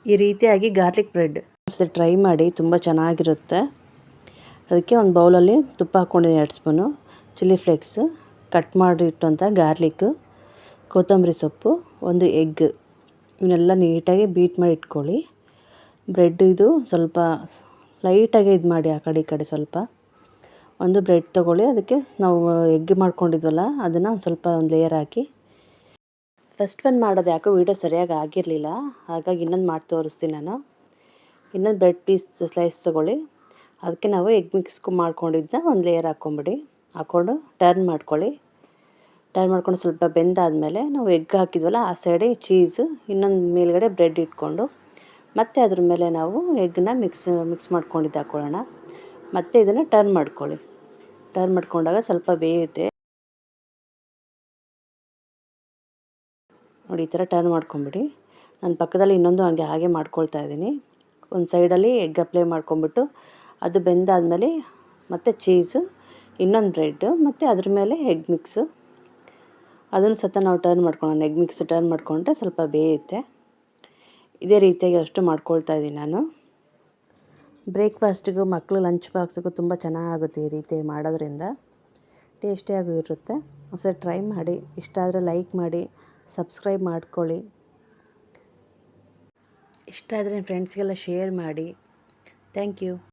ಈ ರೀತಿಯಾಗಿ garlic bread try ಮಾಡಿ, ತುಂಬ ಚೆನ್ನಾಗಿರುತ್ತೆ. ಅದಕ್ಕೆ ಒಂದು ಬೌಲಲ್ಲಿ ತುಪ್ಪ ಹಾಕ್ಕೊಂಡಿದ್ದೀನಿ 2 ಸ್ಪೂನು, ಚಿಲ್ಲಿ ಫ್ಲೇಕ್ಸ್, ಕಟ್ ಮಾಡಿಟ್ಟಂಥ ಗಾರ್ಲಿಕ್, ಕೊತ್ತಂಬರಿ ಸೊಪ್ಪು, ಒಂದು ಎಗ್, ಇವನ್ನೆಲ್ಲ ನೀಟಾಗಿ ಬೀಟ್ ಮಾಡಿ ಇಟ್ಕೊಳ್ಳಿ. ಬ್ರೆಡ್ ಇದು ಸ್ವಲ್ಪ ಲೈಟಾಗಿ ಇದು ಮಾಡಿ ಆ ಕಡೆ ಈ ಕಡೆ ಸ್ವಲ್ಪ. ಒಂದು ಬ್ರೆಡ್ ತೊಗೊಳ್ಳಿ, ಅದಕ್ಕೆ ನಾವು ಎಗ್ ಮಾಡ್ಕೊಂಡಿದ್ವಲ್ಲ ಅದನ್ನು ಒಂದು ಲೇಯರ್ ಹಾಕಿ. ಫಸ್ಟ್ ಒಂದು ಮಾಡೋದು ಯಾಕೋ ವೀಡಿಯೋ ಸರಿಯಾಗಿ ಆಗಿರಲಿಲ್ಲ, ಹಾಗಾಗಿ ಇನ್ನೊಂದು ಮಾಡಿ ತೋರಿಸ್ತೀನಿ ನಾನು. ಇನ್ನೊಂದು ಬ್ರೆಡ್ ಪೀಸ್ ಸ್ಲೈಸ್ ತೊಗೊಳ್ಳಿ, ಅದಕ್ಕೆ ನಾವು ಎಗ್ ಮಿಕ್ಸ್ ಮಾಡ್ಕೊಂಡಿದ್ದನ್ನ ಒಂದು ಲೇಯರ್ ಹಾಕ್ಕೊಂಡು ಟರ್ನ್ ಮಾಡ್ಕೊಳ್ಳಿ. ಟರ್ನ್ ಮಾಡ್ಕೊಂಡು ಸ್ವಲ್ಪ ಬೆಂದಾದಮೇಲೆ ನಾವು ಎಗ್ ಹಾಕಿದ್ವಲ್ಲ ಆ ಸೈಡಿಗೆ ಚೀಸು, ಇನ್ನೊಂದು ಮೇಲ್ಗಡೆ ಬ್ರೆಡ್ ಇಟ್ಕೊಂಡು ಮತ್ತು ಅದ್ರ ಮೇಲೆ ನಾವು ಎಗ್ಗನ್ನ ಮಿಕ್ಸ್ ಮಾಡ್ಕೊಂಡಿದ್ದು ಹಾಕ್ಕೊಳ್ಳೋಣ. ಮತ್ತು ಇದನ್ನು ಟರ್ನ್ ಮಾಡ್ಕೊಳ್ಳಿ. ಟರ್ನ್ ಮಾಡ್ಕೊಂಡಾಗ ಸ್ವಲ್ಪ ಬೇಯುತ್ತೆ ನೋಡಿ. ಈ ಥರ ಟರ್ನ್ ಮಾಡ್ಕೊಂಬಿಡಿ. ನಾನು ಪಕ್ಕದಲ್ಲಿ ಇನ್ನೊಂದು ಹಾಗೆ ಮಾಡ್ಕೊಳ್ತಾ ಇದ್ದೀನಿ. ಒಂದು ಸೈಡಲ್ಲಿ ಎಗ್ ಅಪ್ಲೈ ಮಾಡ್ಕೊಂಬಿಟ್ಟು ಅದು ಬೆಂದಾದಮೇಲೆ ಮತ್ತು ಚೀಸು, ಇನ್ನೊಂದು ಬ್ರೆಡ್ಡು ಮತ್ತು ಅದ್ರ ಮೇಲೆ ಎಗ್ ಮಿಕ್ಸು, ಅದನ್ನು ಸಹ ನಾವು ಟರ್ನ್ ಮಾಡ್ಕೊಳ್ಳೋಣ. ಎಗ್ ಮಿಕ್ಸ್ ಟರ್ನ್ ಮಾಡಿಕೊಂಡ್ರೆ ಸ್ವಲ್ಪ ಬೇಯುತ್ತೆ. ಇದೇ ರೀತಿಯಾಗಿ ಅಷ್ಟು ಮಾಡ್ಕೊಳ್ತಾ ಇದ್ದೀನಿ ನಾನು. ಬ್ರೇಕ್ಫಾಸ್ಟಿಗೂ ಮಕ್ಕಳು ಲಂಚ್ ಬಾಕ್ಸಿಗೂ ತುಂಬ ಚೆನ್ನಾಗುತ್ತೆ ಈ ರೀತಿ ಮಾಡೋದ್ರಿಂದ. ಟೇಸ್ಟಿಯಾಗೂ ಇರುತ್ತೆ. ಒಂದ್ಸರಿ ಟ್ರೈ ಮಾಡಿ. ಇಷ್ಟ ಆದರೆ ಲೈಕ್ ಮಾಡಿ, ಸಬ್ಸ್ಕ್ರೈಬ್ ಮಾಡ್ಕೊಳ್ಳಿ. ಇಷ್ಟ ಆದರೆ ಫ್ರೆಂಡ್ಸ್ಗೆಲ್ಲ ಶೇರ್ ಮಾಡಿ. Thank you.